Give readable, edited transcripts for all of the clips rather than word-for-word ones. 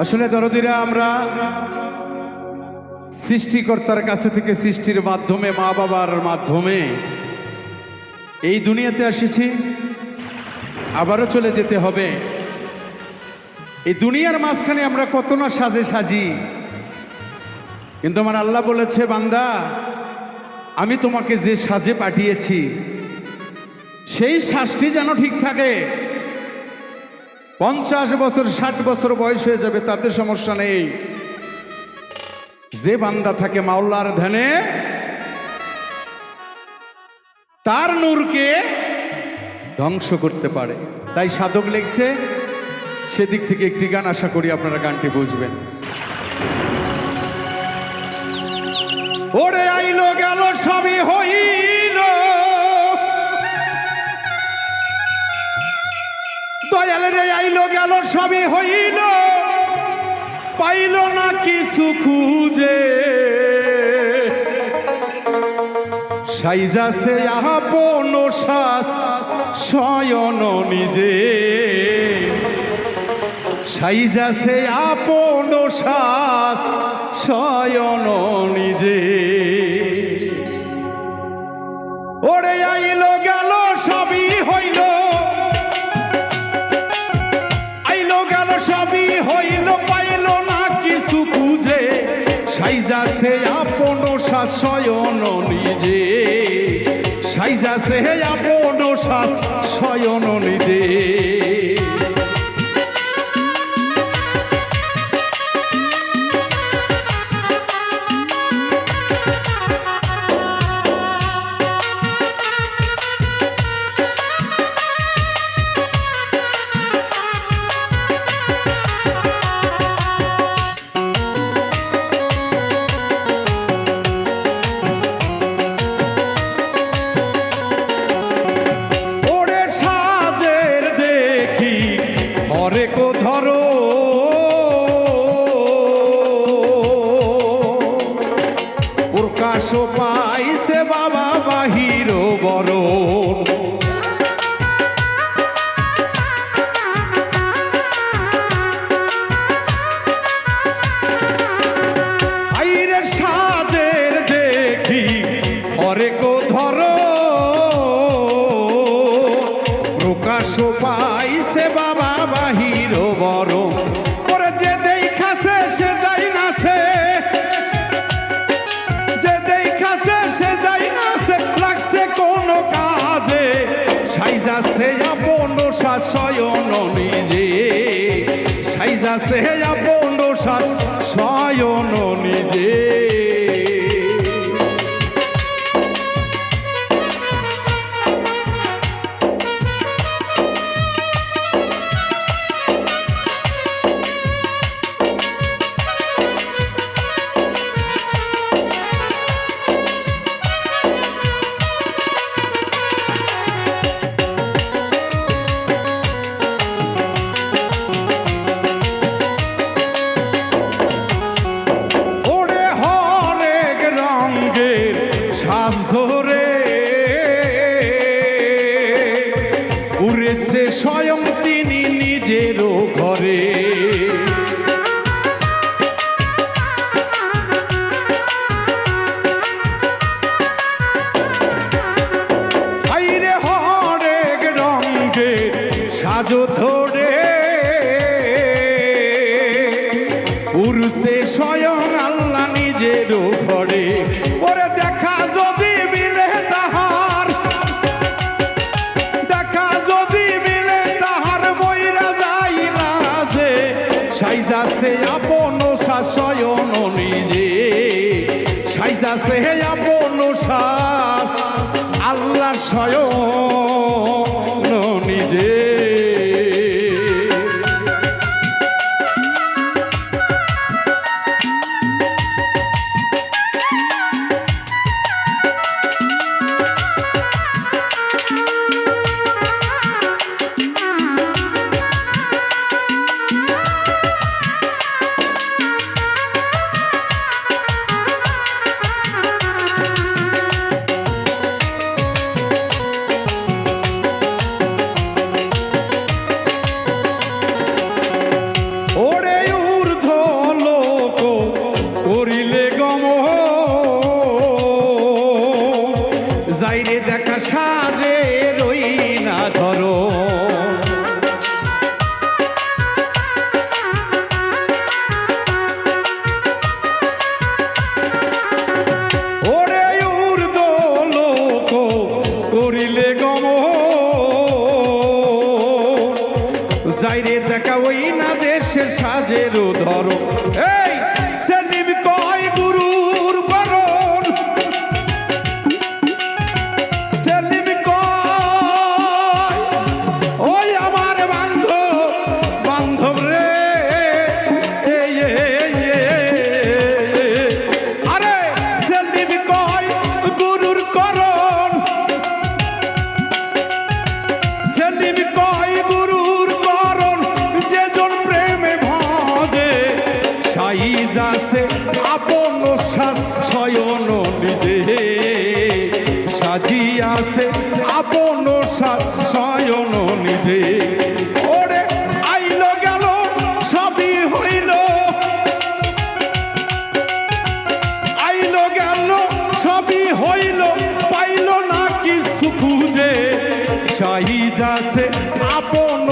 আসলে দরদিরা আমরা সৃষ্টিকর্তার কাছে থেকে সৃষ্টির মাধ্যমে মা বাবার মাধ্যমে এই দুনিয়াতে এসেছি, আবারও চলে যেতে হবে। এই দুনিয়ার মাঝখানে আমরা কত না সাজে সাজি, কিন্তু আমার আল্লাহ বলেছে, বান্দা আমি তোমাকে যে সাজে পাঠিয়েছি সেই সাজটি যেন ঠিক থাকে। 50 বছর 60 বছর বয়স হয়ে যাবে, তাতে সমস্যা নেই। যে বান্দা থাকে মাওলার ধ্যানে, তার নূরকে ধ্বংস করতে পারে। তাই সাধক লিখছে, সেদিক থেকে একটি গান, আশা করি আপনারা গানটি বুঝবেন। ওরে আইলো গেল সবই হইল, দয়াল রে আইলো গেল সবই হইল, পাইল না কিছু খুঁজে, সাইজাছে আপন শ্বাস শয়ন নিজে, সাইজাছে আপন শ্বাস শয়ন নিজে। ওরে আইলো গেল সবই হইল, আইলো গেল সবই হইল, পাইল না কিছু খুঁজে, সাইজাছে আপন শ্বাস শয়ন নিজে, সাইজাছে আপন শ্বাস শয়ন নিজে। হরেকো ধরো প্রকাশ পাইছে বাবা বাহির বড়, আইরে সাজের দেখি হরেকো ধরো প্রকাশ পাইছে বাবা বাহির বড়। পরে যে দেখাছে সে যাই নাছে, যে দেখাছে সে যাই নাছে, লাগছে কোন কাজে, সাইজাছে আপন শ্বাস শয়ন নিজে, সাইজাছে আপন শ্বাস শয়ন নিজে। শ্বাস ধরে উড়েছে স্বয়ং তিনি নিজেরও ঘরে, আইরে হরেক রঙের সাজ ধরে উড়ছে স্বয়ং আল্লাহ নিজেরও ঘরে। ওরে দেখা যদি মিলে তাহার, দেখা যদি মিলে তাহার, বইরা যাই না যে, সাইজাছে আপন শ্বাস শয়ন নিজে, সাইজাছে আপন শ্বাস আল্লাহ শয়ন নিজে। সাজে রই না ধরো। ওরে উর্দ লোক করিলে গম যাইরে দেখা ওই না দেশের সাজেরও ধরো। এই সেলিম কয় গুরুর বরণ, সেলিম কয় ওই আমার বান্ধব রে, আরে সেলিম কয় গুরুর করণ, সেলিম কয় গুরুর করণ, যেজন প্রেমে ভজে সাইজ আছে আপন শয়ন নিজে, সাজিয়াছে আপন শয়ন নিজে। ওরে আইল গেল সবই হইল, আইল গেল সবই হইল, পাইল না কিছু খুঁজে, সাইজ আছে আপন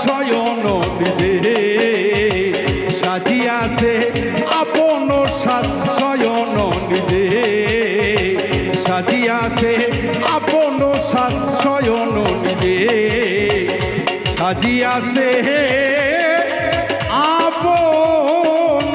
শয়ন নিজে, সাজিয়াছে আপন শয়ন নিজে, সাজিয়াছে আপন শয়ন নিজে, সাজিয়াছে আপন